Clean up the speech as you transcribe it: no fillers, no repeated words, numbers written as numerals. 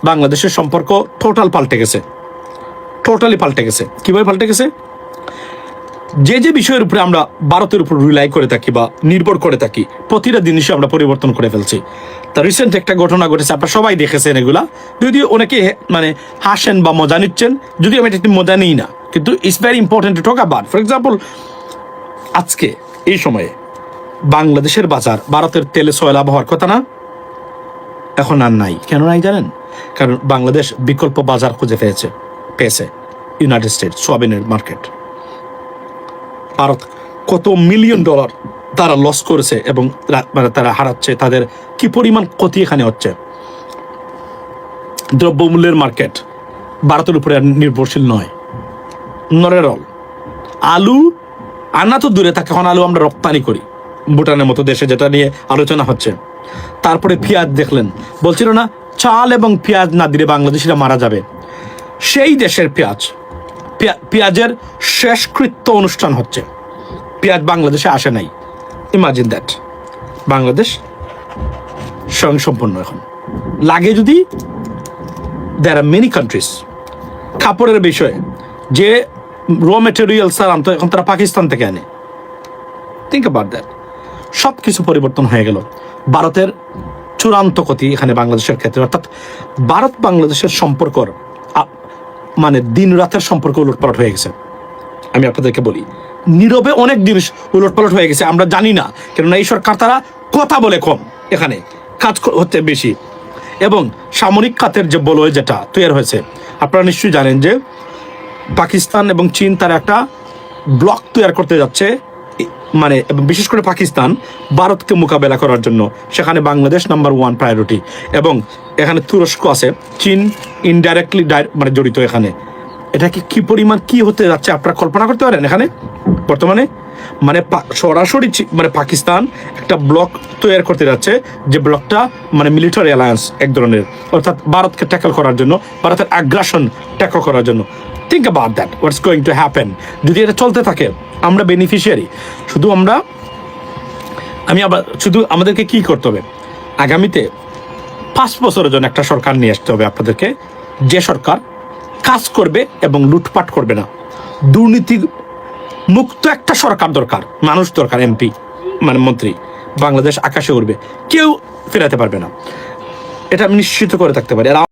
বাংলাদেশের সম্পর্ক টোটালি পাল্টে গেছে। কিভাবে পাল্টে গেছে? যে বিষয়ের উপরে আমরা ভারতের উপর রিলাই করে থাকি বা নির্ভর করে থাকি, প্রতিটা জিনিসই আমরা পরিবর্তন করে ফেলছি। তা রিসেন্ট একটা ঘটনা ঘটেছে, আপনারা সবাই দেখেছেন এগুলা, যদিও অনেকে মানে হাসেন বা মজা নিচ্ছেন, যদিও আমি এটা মজা নিই না, কিন্তু it's very important to talk about. For example, আজকে এই সময়ে বাংলাদেশের বাজার ভারতের তেলে সয়লাভ হওয়ার কথা না, এখন আর নাই। কেন নাই জানেন? কারণ বাংলাদেশ বিকল্প বাজার খুঁজে পেয়েছে ইউনাইটেড স্টেটস সোয়াবিনের মার্কেট। ভারত কত মিলিয়ন ডলার তারা লস করেছে এবং মানে তারা হারাচ্ছে, তাদের কি পরিমাণ ক্ষতি এখানে হচ্ছে। দ্রব্যমূল্যের মার্কেট ভারতের উপরে আর নির্ভরশীল নয়, নট এট অল। আলু আনা তো দূরে থাকে, এখন আলু আমরা রপ্তানি করি ভুটানের মতো দেশে, যেটা নিয়ে আলোচনা হচ্ছে। তারপরে পেঁয়াজ দেখলেন, বলছিল না চাল এবং পেঁয়াজ না দিলে বাংলাদেশিরা মারা যাবে। সেই দেশের পেঁয়াজের শেষকৃত্য অনুষ্ঠান হচ্ছে। পেঁয়াজ বাংলাদেশে আসে নাই। Imagine that. বাংলাদেশ স্বয়ংসম্পন্ন এখন। লাগে যদি দেয়ার আর মেনি কান্ট্রিজ কাপড়ের বিষয়ে যে র মেটেরিয়ালস আর আনতো, এখন তারা পাকিস্তান থেকে আনে। Think about that. সব কিছু পরিবর্তন হয়ে গেল। ভারতের চূড়ান্ত ক্ষতি এখানে বাংলাদেশের ক্ষেত্রে, অর্থাৎ ভারত বাংলাদেশের সম্পর্কর মানে দিন রাতের সম্পর্ক উলটপালট হয়ে গেছে। আমি আপনাদেরকে বলি, নীরবে অনেক জিনিস উলটপালট হয়ে গেছে, আমরা জানি না। কেননা এই সরকার তারা কথা বলে কম, এখানে কাজ হচ্ছে বেশি। এবং সামরিক খাতের যে বলয় যেটা তৈরি হয়েছে, আপনারা নিশ্চয়ই জানেন যে পাকিস্তান এবং চীন তারা একটা ব্লক তৈরি করতে যাচ্ছে, মানে বিশেষ করে পাকিস্তান ভারতকে মোকাবেলা করার জন্য। সেখানে বাংলাদেশ নাম্বার 1 প্রায়োরিটি, এবং এখানে তুরস্ক আছে, চীন ইনডাইরেক্টলি মানে জড়িত এখানে। এটা কি পরিমাণ কি হতে যাচ্ছে আপনারা কল্পনা করতে পারেন? এখানে বর্তমানে মানে সরাসরি মানে পাকিস্তান একটা ব্লক তৈরি করতে যাচ্ছে, যে ব্লকটা মানে মিলিটারি অ্যালায়েন্স এক ধরনের, অর্থাৎ ভারতকে ট্যাকল করার জন্য, ভারতের আগ্রাসন ট্যাকল করার জন্য। Think about that, what's going to happen যদি এটা চলতে থাকে। আমরা বেনিফিশিয়ারি, শুধু আমাদেরকে কি করতে হবে? আগামীতে 5 বছরের জন্য একটা সরকার নিয়ে আসতে হবে আপনাদেরকে, যে সরকার কাজ করবে এবং লুটপাট করবে না। দুর্নীতি মুক্ত একটা সরকার দরকার, মানুষ দরকার, এমপি মানে মন্ত্রী। বাংলাদেশ আকাশে উড়বে, কেউ ফেরাতে পারবে না, এটা আমি নিশ্চিত করে থাকতে পারি।